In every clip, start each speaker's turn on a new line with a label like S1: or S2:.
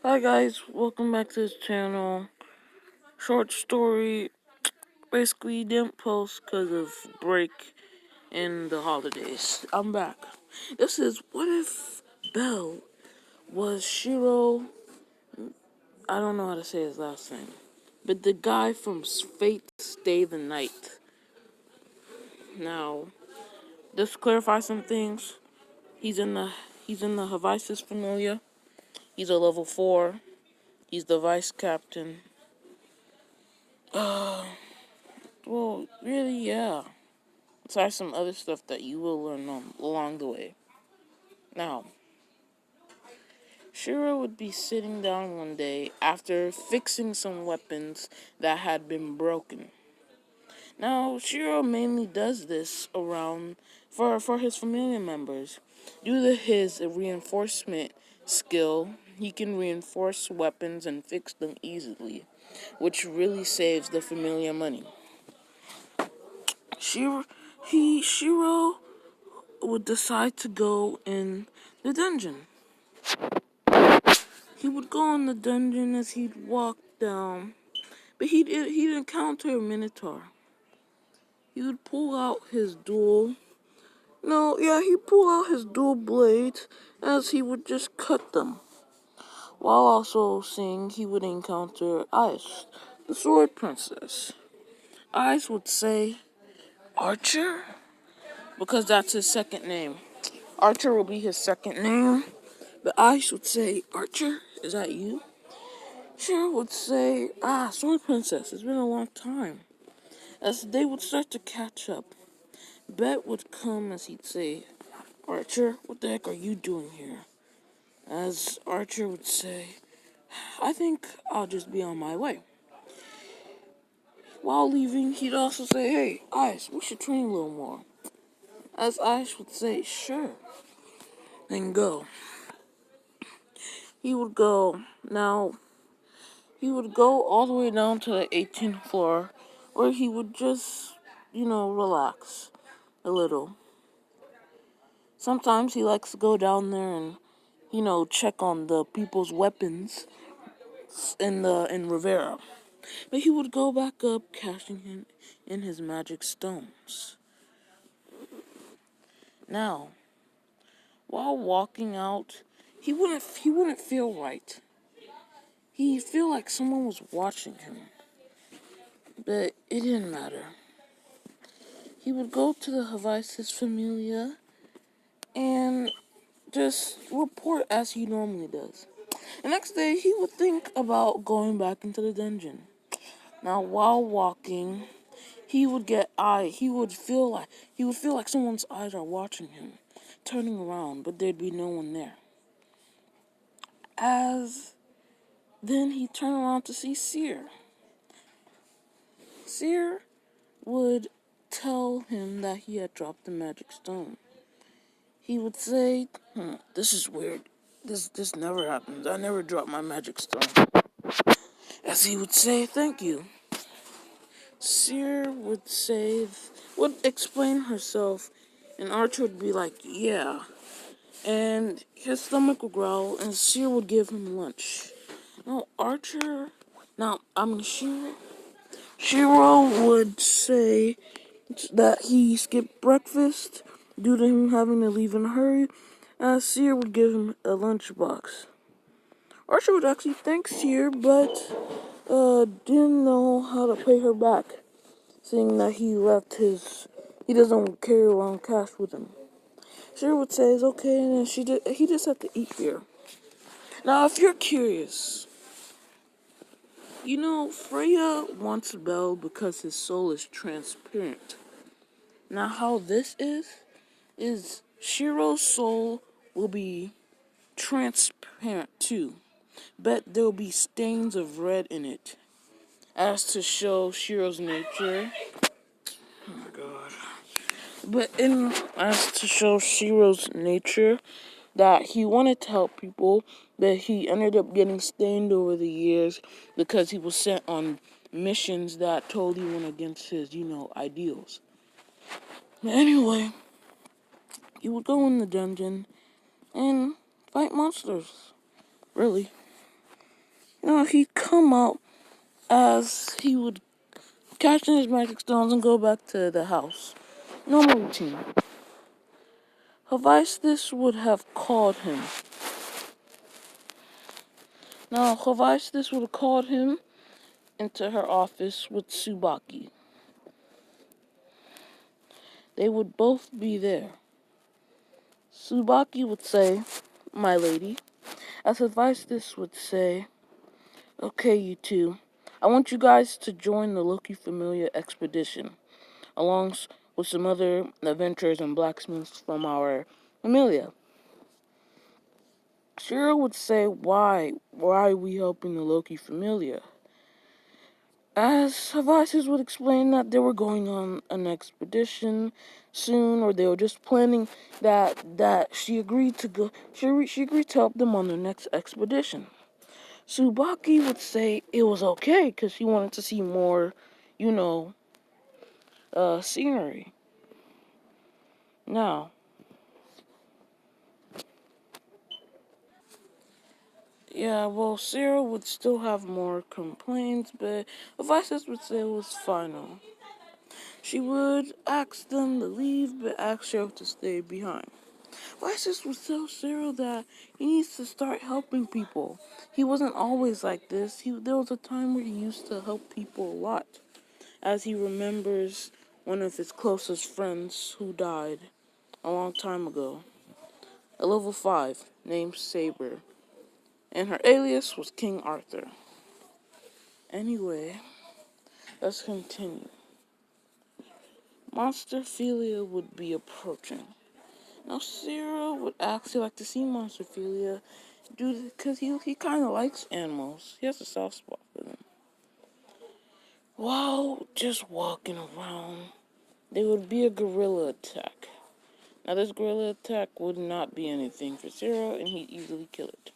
S1: Hi guys, welcome back to this channel. Short story, basically didn't post because of break in the holidays. I'm back. This is what if Bell was Shiro, I don't know how to say his last name, but the guy from Fate Stay the Night. Now, just to clarify some things, he's in the Hevaisis Familia. He's a level 4. He's the vice captain. Well, really, yeah. Besides some other stuff that you will learn along the way. Now, Shiro would be sitting down one day after fixing some weapons that had been broken. Now, Shiro mainly does this around for his family members. Due to his reinforcement skill, he can reinforce weapons and fix them easily, which really saves the familia money. Shiro would decide to go in the dungeon. He would go in the dungeon as he'd walk down, but he'd encounter a minotaur. He would pull out his dual. No, yeah, he'd pull out his dual blades as he would just cut them. While also seeing he would encounter Ice, the sword princess. Ice would say, "Archer?" Because that's his second name. Archer will be his second name. But Ice would say, "Archer, is that you?" Shiro would say, Sword Princess, it's been a long time. As they would start to catch up, Bet would come as he'd say, "Archer, what the heck are you doing here?" As Archer would say, "I think I'll just be on my way." While leaving, he'd also say, "Hey, Ice, we should train a little more." As Ice would say, "Sure," and go. He would go. Now, he would go all the way down to the 18th floor, where he would just, relax a little. Sometimes he likes to go down there and, check on the people's weapons in Rivera. But he would go back up, cashing in his magic stones. Now, while walking out, he wouldn't feel right. He'd feel like someone was watching him. But it didn't matter. He would go to the Hevaisis Familia and just report as he normally does. The next day, he would think about going back into the dungeon. Now, while walking, he would feel like someone's eyes are watching him, turning around, but there'd be no one there. As then he turned around to see Seer. Seer would tell him that he had dropped the magic stone. He would say, "This is weird. This never happens. I never drop my magic stone." As he would say, "Thank you." Seer would explain herself, and Archer would be like, "Yeah." And his stomach would growl, and Seer would give him lunch. Now, Shiro would say that he skipped breakfast due to him having to leave in a hurry, as Seer would give him a lunchbox. Archer would actually thank Seer, but didn't know how to pay her back, seeing that he doesn't carry around cash with him. Seer would say it's okay, and he just had to eat here. Now, if you're curious, Freya wants Belle because his soul is transparent. Now, how this is Shiro's soul will be transparent too, but there'll be stains of red in it, as to show Shiro's nature. Oh my god. As to show Shiro's nature, that he wanted to help people, but he ended up getting stained over the years because he was sent on missions that totally went against his, ideals. Anyway, he would go in the dungeon and fight monsters. Really. he'd come out as he would catch in his magic stones and go back to the house. Normal routine. Hephaestus would have called him. Now, Hephaestus would have called him into her office with Tsubaki. They would both be there. Tsubaki would say, "My lady," as Hephaestus would say, "Okay, you two. I want you guys to join the Loki Familia expedition, along with some other adventurers and blacksmiths from our Familia." Shiro would say, Why are we helping the Loki Familia?" As Hephaestus would explain that they were going on an expedition soon, or they were just planning that she agreed to go. She agreed to help them on their next expedition. Tsubaki would say it was okay because he wanted to see more, scenery. Now, yeah, well, Sarah would still have more complaints, but Hephaestus would say it was final. She would ask them to leave, but ask Sarah to stay behind. Hephaestus would tell Sarah that he needs to start helping people. He wasn't always like this. There was a time where he used to help people a lot, as he remembers one of his closest friends who died a long time ago, a level 5 named Saber, and her alias was King Arthur. Anyway, let's continue. Monsterphilia would be approaching. Now, Sarah would actually like to see Monsterphilia because he kind of likes animals. He has a soft spot for them. While just walking around, there would be a gorilla attack. Now, this gorilla attack would not be anything for Sarah, and he'd easily kill it.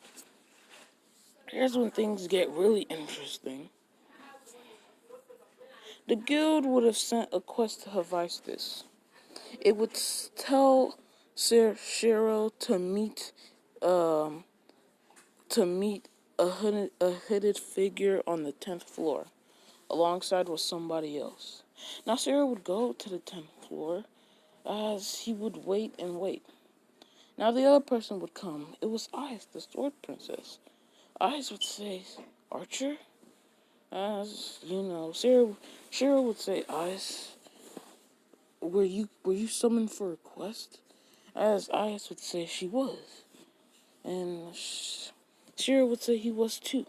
S1: Here's when things get really interesting. The guild would have sent a quest to Hephaestus. It would tell Shiro to meet a hooded figure on the 10th floor, alongside with somebody else. Now Sarah would go to the 10th floor, as he would wait and wait. Now the other person would come. It was Ice, the sword princess. Ice would say, "Archer?" As Shiro would say, "Ice, were you summoned for a quest?" As Ice would say she was. And Shiro would say he was too.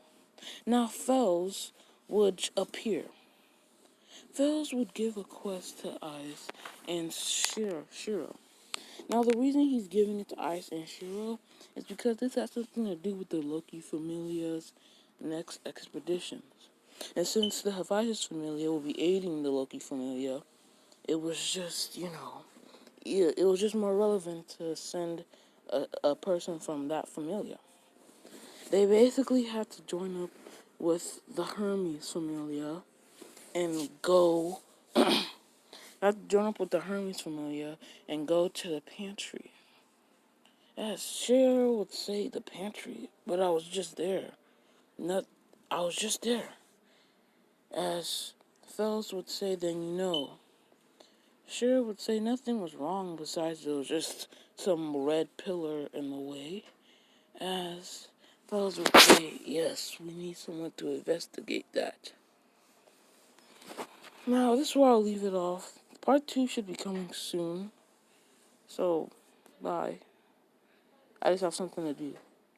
S1: Now Fells would appear. Fells would give a quest to Ice and Shiro. Now the reason he's giving it to Ice and Shiro is because this has something to do with the Loki Familia's next expeditions. And since the Hephaestus Familia will be aiding the Loki Familia, it was just, it was just more relevant to send a person from that Familia. They basically had to join up with the Hermes Familia and go. Had to join up with the Hermes Familia and go to the pantry. As Cher would say, the pantry, but I was just there. I was just there. As Fells would say, then you know. Cher would say nothing was wrong besides there was just some red pillar in the way. As Fells would say, yes, we need someone to investigate that. Now, this is where I'll leave it off. Part 2 should be coming soon. So, bye. I just have something to do.